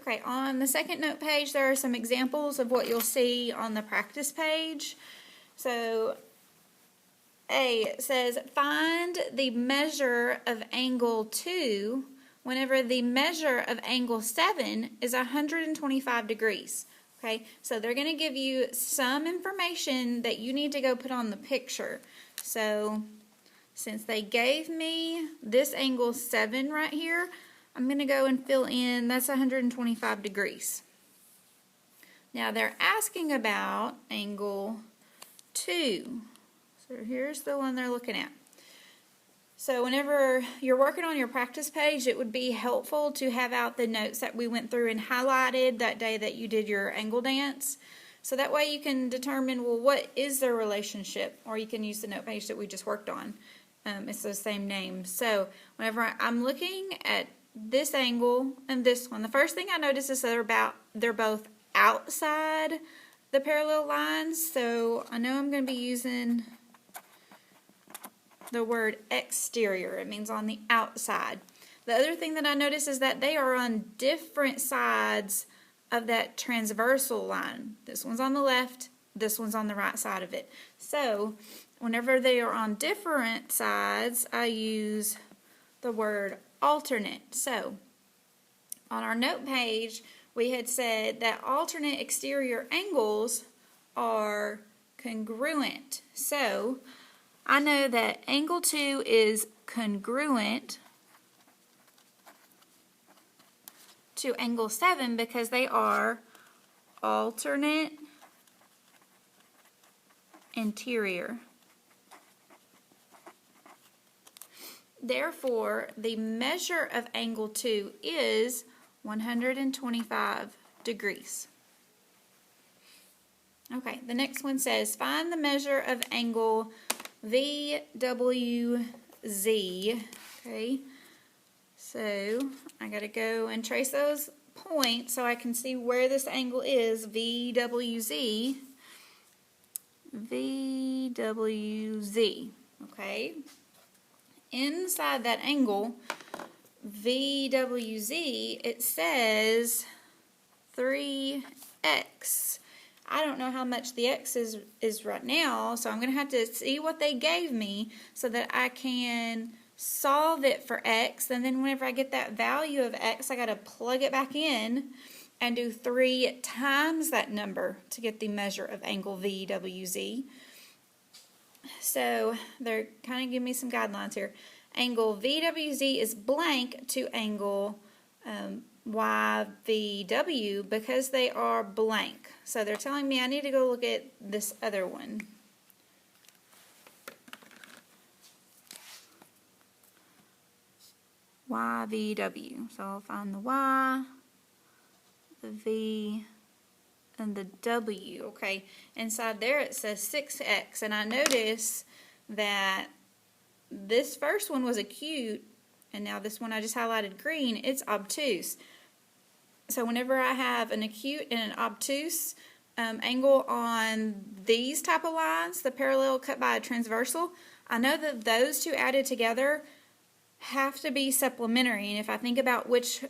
Okay, on the second note page, there are some examples of what you'll see on the practice page. So A says, find the measure of angle 2 whenever the measure of angle 7 is 125 degrees. Okay, so they're going to give you some information that you need to go put on the picture. So since they gave me this angle 7 right here, I'm going to go and fill in, that's 125 degrees. Now they're asking about angle 2. So here's the one they're looking at. So whenever you're working on your practice page, it would be helpful to have out the notes that we went through and highlighted that day that you did your angle dance. So that way you can determine, well, what is their relationship? Or you can use the note page that we just worked on. It's the same name. So whenever I'm looking at this angle and this one, the first thing I notice is they're both outside the parallel lines. So I know I'm going to be using the word exterior. It means on the outside. The other thing that I notice is that they are on different sides of that transversal line. This one's on the left, this one's on the right side of it. So whenever they are on different sides, I use the word alternate. So on our note page, we had said that alternate exterior angles are congruent. So I know that angle 2 is congruent to angle 7 because they are alternate interior. Therefore, the measure of angle 2 is 125 degrees. Okay, the next one says, find the measure of angle VWZ. Okay, so I got to go and trace those points so I can see where this angle is. VWZ. VWZ. Okay, inside that angle, VWZ, it says 3x. I don't know how much the x is right now, so I'm going to have to see what they gave me so that I can solve it for x, and then whenever I get that value of x, I got to plug it back in and do 3 times that number to get the measure of angle VWZ. So they're kind of giving me some guidelines here. Angle VWZ is blank to angle YVW because they are blank. So they're telling me I need to go look at this other one. YVW. So I'll find the Y, the V, and the W. Okay, inside there it says 6x, and I notice that this first one was acute, and now this one I just highlighted green, it's obtuse. So whenever I have an acute and an obtuse angle on these type of lines, the parallel cut by a transversal, I know that those two added together have to be supplementary. And if I think about which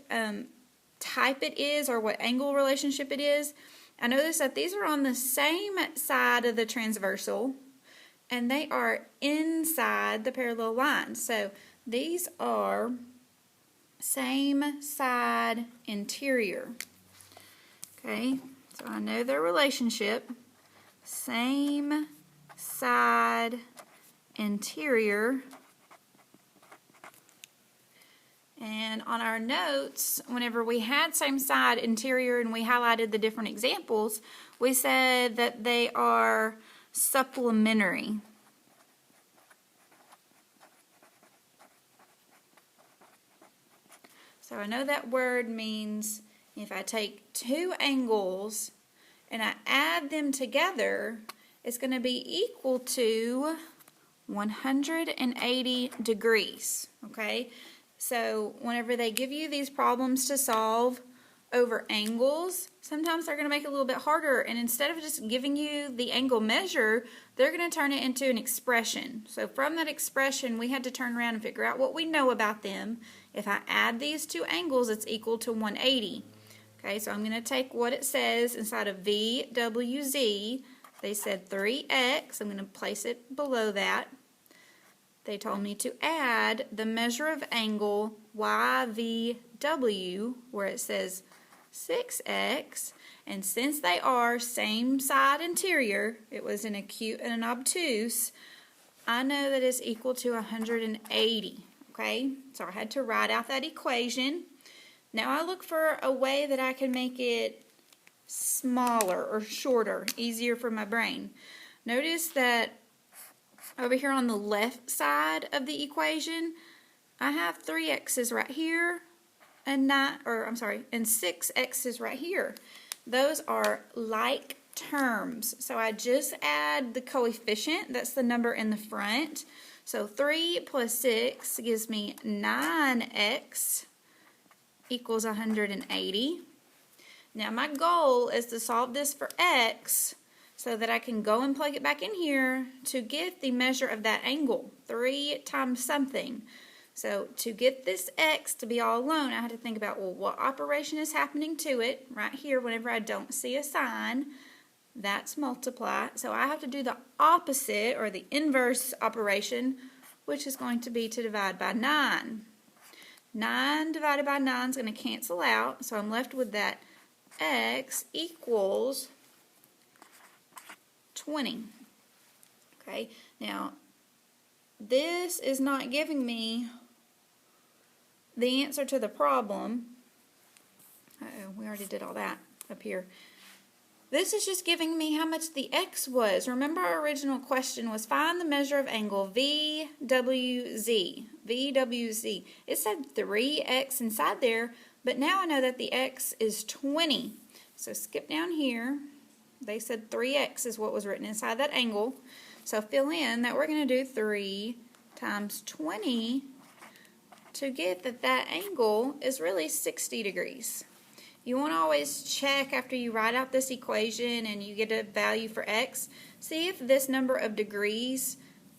type it is or what angle relationship it is, I notice that these are on the same side of the transversal and they are inside the parallel lines. So these are same side interior. Okay, so I know their relationship. Same side interior. And on our notes, whenever we had same side interior and we highlighted the different examples, we said that they are supplementary. So I know that word means if I take two angles and I add them together, it's going to be equal to 180 degrees. Okay? So whenever they give you these problems to solve over angles, sometimes they're going to make it a little bit harder, and instead of just giving you the angle measure, they're going to turn it into an expression. So from that expression, we had to turn around and figure out what we know about them. If I add these two angles, it's equal to 180. Okay, so I'm going to take what it says inside of VWZ. They said 3x. I'm going to place it below that. They told me to add the measure of angle YVW, where it says 6x. And since they are same side interior, it was an acute and an obtuse, I know that it's equal to 180. Okay, so I had to write out that equation. Now I look for a way that I can make it smaller or shorter, easier for my brain. Notice that over here on the left side of the equation, I have 3 x's right here and 6 x's right here. Those are like terms. So I just add the coefficient, that's the number in the front. So 3 plus 6 gives me 9x equals 180. Now my goal is to solve this for x so that I can go and plug it back in here to get the measure of that angle, 3 times something. So to get this x to be all alone, I had to think about, well, what operation is happening to it right here whenever I don't see a sign? That's multiply. So I have to do the opposite or the inverse operation, which is going to be to divide by 9. 9 divided by 9 is going to cancel out, so I'm left with that x equals 20. Okay, now this is not giving me the answer to the problem. Uh-oh, we already did all that up here. This is just giving me how much the x was. Remember our original question was find the measure of angle VWZ. VWZ. It said 3x inside there, but now I know that the x is 20. So skip down here. They said 3x is what was written inside that angle. So fill in that we're going to do 3 times 20 to get that angle is really 60 degrees. You want to always check after you write out this equation and you get a value for x. See if this number of degrees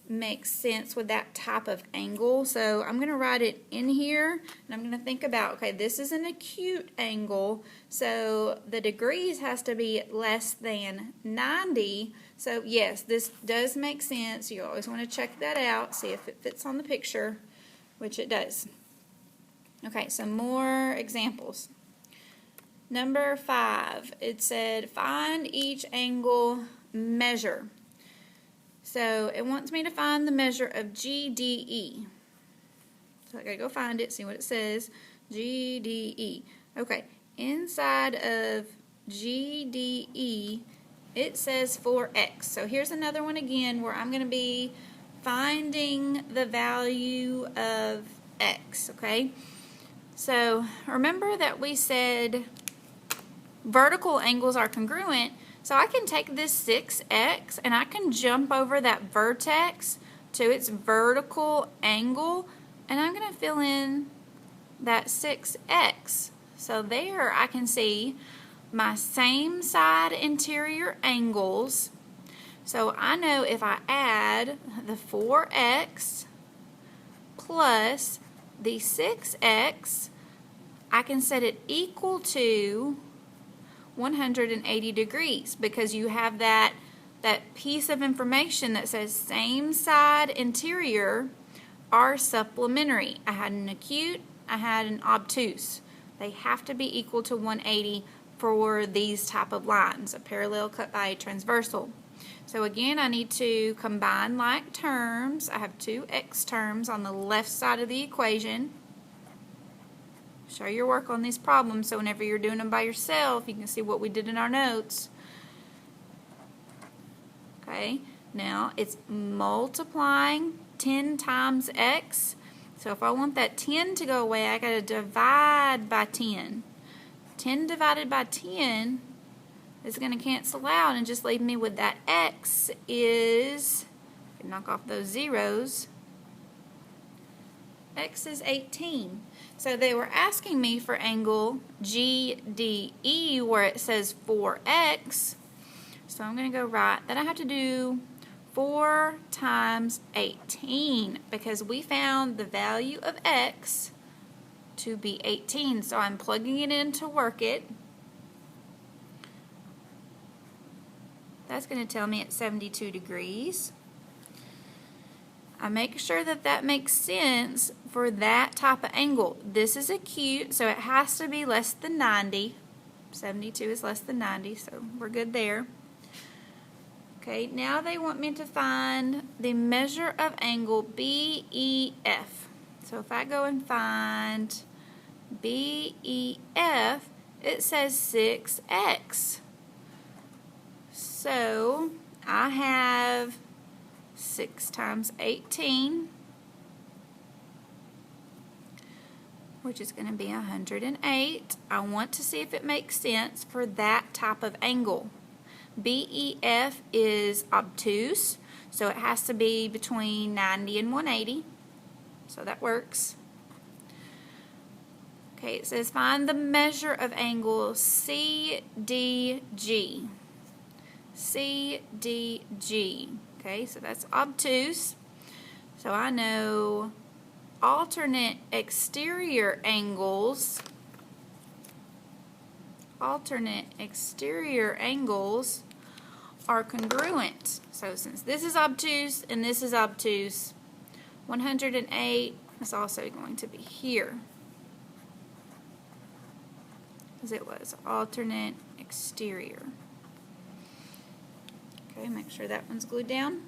makes sense with that type of angle. So I'm going to write it in here and I'm going to think about, okay, this is an acute angle, so the degrees has to be less than 90. So yes, this does make sense. You always want to check that out, see if it fits on the picture, which it does. Okay, some more examples. Number 5, it said find each angle measure. So it wants me to find the measure of GDE. So I gotta go find it, see what it says. GDE. Okay, inside of GDE, it says 4x. So here's another one again where I'm gonna be finding the value of x, okay? So remember that we said vertical angles are congruent, so I can take this 6x and I can jump over that vertex to its vertical angle, and I'm going to fill in that 6x. So there I can see my same side interior angles. So I know if I add the 4x plus the 6x, I can set it equal to 180 degrees because you have that piece of information that says same side interior are supplementary. I had an acute, I had an obtuse. They have to be equal to 180 for these type of lines, a parallel cut by a transversal. So again, I need to combine like terms. I have 2 x terms on the left side of the equation. Show your work on these problems so whenever you're doing them by yourself, you can see what we did in our notes. Okay, now it's multiplying 10 times x. So if I want that 10 to go away, I got to divide by 10. 10 divided by 10 is going to cancel out and just leave me with that x is, knock off those zeros, x is 18. So they were asking me for angle GDE where it says 4x. So I'm going to go write that I have to do 4 times 18 because we found the value of x to be 18. So I'm plugging it in to work it. That's going to tell me it's 72 degrees. I make sure that that makes sense for that type of angle. This is acute, so it has to be less than 90. 72 is less than 90, so we're good there. Okay, now they want me to find the measure of angle BEF. So if I go and find BEF, it says 6x. So I have 6 times 18, which is going to be 108. I want to see if it makes sense for that type of angle. BEF is obtuse, so it has to be between 90 and 180. So that works. Okay, it says find the measure of angle CDG. CDG. Okay, so that's obtuse. So I know alternate exterior angles. Alternate exterior angles are congruent. So since this is obtuse and this is obtuse, 108 is also going to be here, because it was alternate exterior. Okay, make sure that one's glued down.